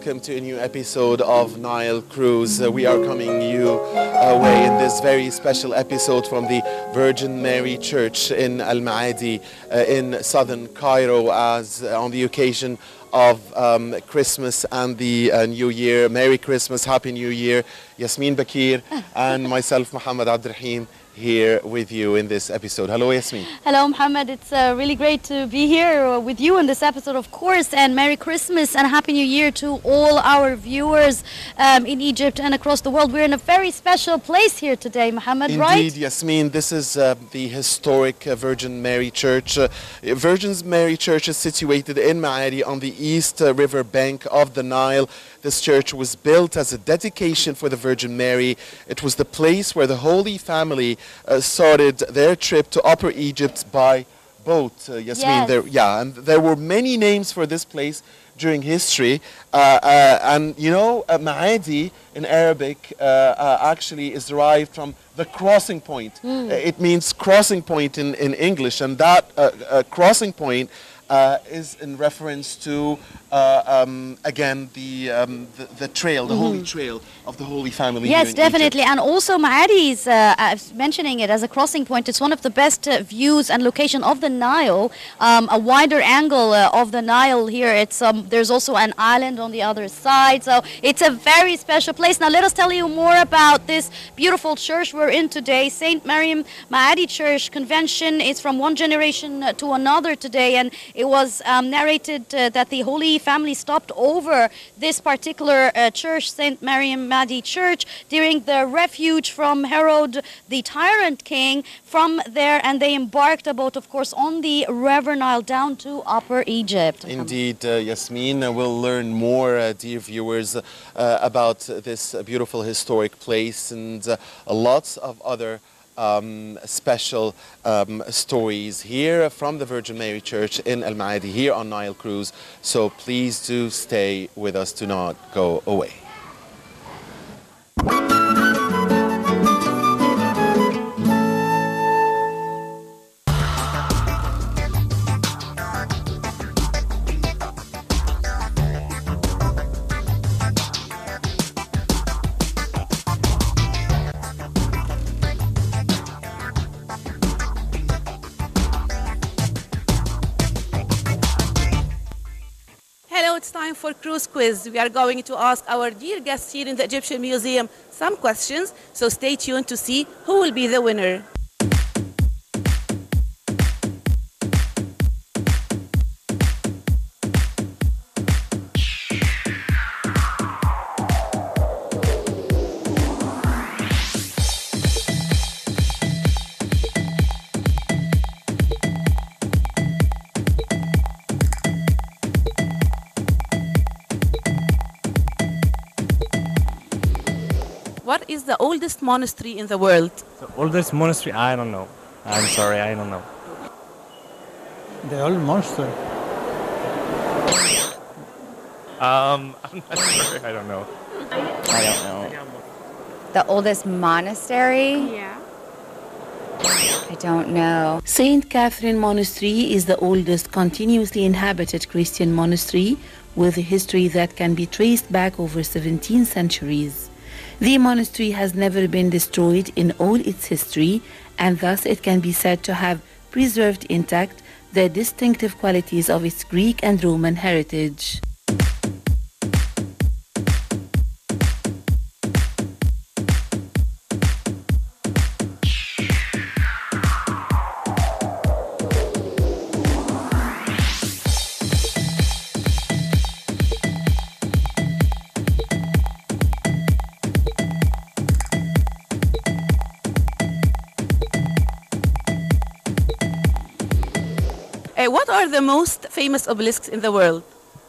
welcome to a new episode of Nile Cruise. We are coming you away in this very special episode from the Virgin Mary Church in Al Maadi in southern Cairo, as on the occasion of Christmas and the New Year. Merry Christmas, Happy New Year. Yasmin Bakir and myself, Muhammad Abdurrahim, here with you in this episode. Hello, Yasmin. Hello, Muhammad. It's really great to be here with you in this episode, of course, and Merry Christmas and Happy New Year to all our viewers in Egypt and across the world. We're in a very special place here today, Muhammad, right? Indeed, Yasmin. This is the historic Virgin Mary Church. Virgin Mary Church is situated in Maadi on the east river bank of the Nile. This church was built as a dedication for the Virgin Mary. It was the place where the Holy Family started their trip to Upper Egypt by boat. Yasmin, Yes. and there were many names for this place during history. And you know, Maadi in Arabic actually is derived from the crossing point. It means crossing point in English, and that crossing point is in reference to again the trail, the holy trail of the Holy Family. Yes, here in definitely. Egypt. And also Maadi is mentioning it as a crossing point. It's one of the best views and location of the Nile, a wider angle of the Nile here. It's there's also an island on the other side, so it's a very special place. Now let us tell you more about this beautiful church we're in today. St. Mariam Maadi Church Convention is from one generation to another today, and it was narrated that the Holy Family stopped over this particular church, St. Mariam Maadi Church, during the refuge from Herod, the tyrant king, from there, and they embarked a boat, of course, on the River Nile down to Upper Egypt. Indeed, Yasmin, we'll learn more, dear viewers, about this beautiful historic place and lots of other special stories here from the Virgin Mary Church in Al Maadi here on Nile Cruise. So please do stay with us, do not go away. Hello, it's time for Cruise Quiz. We are going to ask our dear guests here in the Egyptian Museum some questions, so stay tuned to see who will be the winner. What is the oldest monastery in the world? The oldest monastery? I don't know. I'm sorry, I don't know. The old monster. I'm not sure. I don't know. I don't know. The oldest monastery? Yeah. I don't know. Saint Catherine Monastery is the oldest continuously inhabited Christian monastery with a history that can be traced back over 17 centuries. The monastery has never been destroyed in all its history, and thus it can be said to have preserved intact the distinctive qualities of its Greek and Roman heritage. What are the most famous obelisks in the world?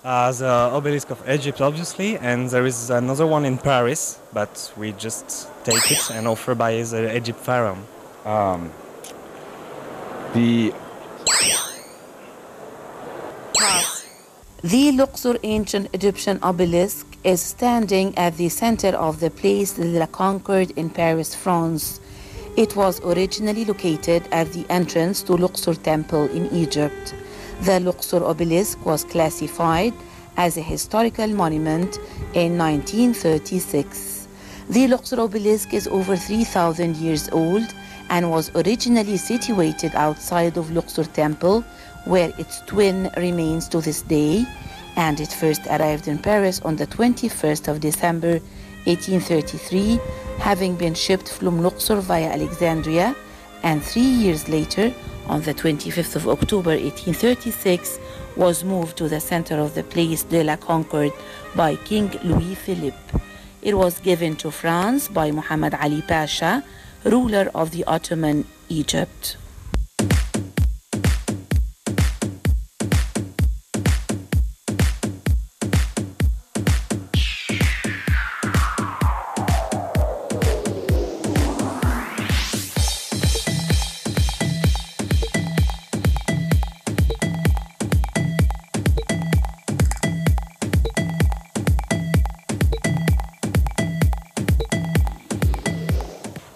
The obelisk of Egypt, obviously, and there is another one in Paris, but we just take it and offer by the Egypt pharaoh. The Luxor ancient Egyptian obelisk is standing at the center of the Place de la Concorde in Paris, France. It was originally located at the entrance to Luxor Temple in Egypt. The Luxor obelisk was classified as a historical monument in 1936. The Luxor obelisk is over 3,000 years old and was originally situated outside of Luxor Temple, where its twin remains to this day, and it first arrived in Paris on the 21st of December 1833, having been shipped from Luxor via Alexandria, and 3 years later, on the 25th of October 1836, was moved to the center of the Place de la Concorde by King Louis Philippe. It was given to France by Muhammad Ali Pasha, ruler of the Ottoman Egypt.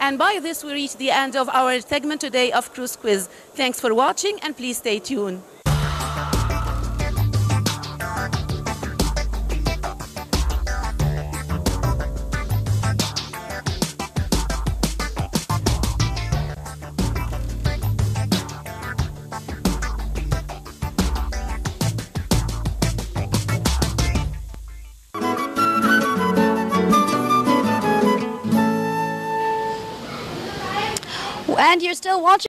And by this, we reach the end of our segment today of Cruise Quiz. Thanks for watching, and please stay tuned. And you're still watching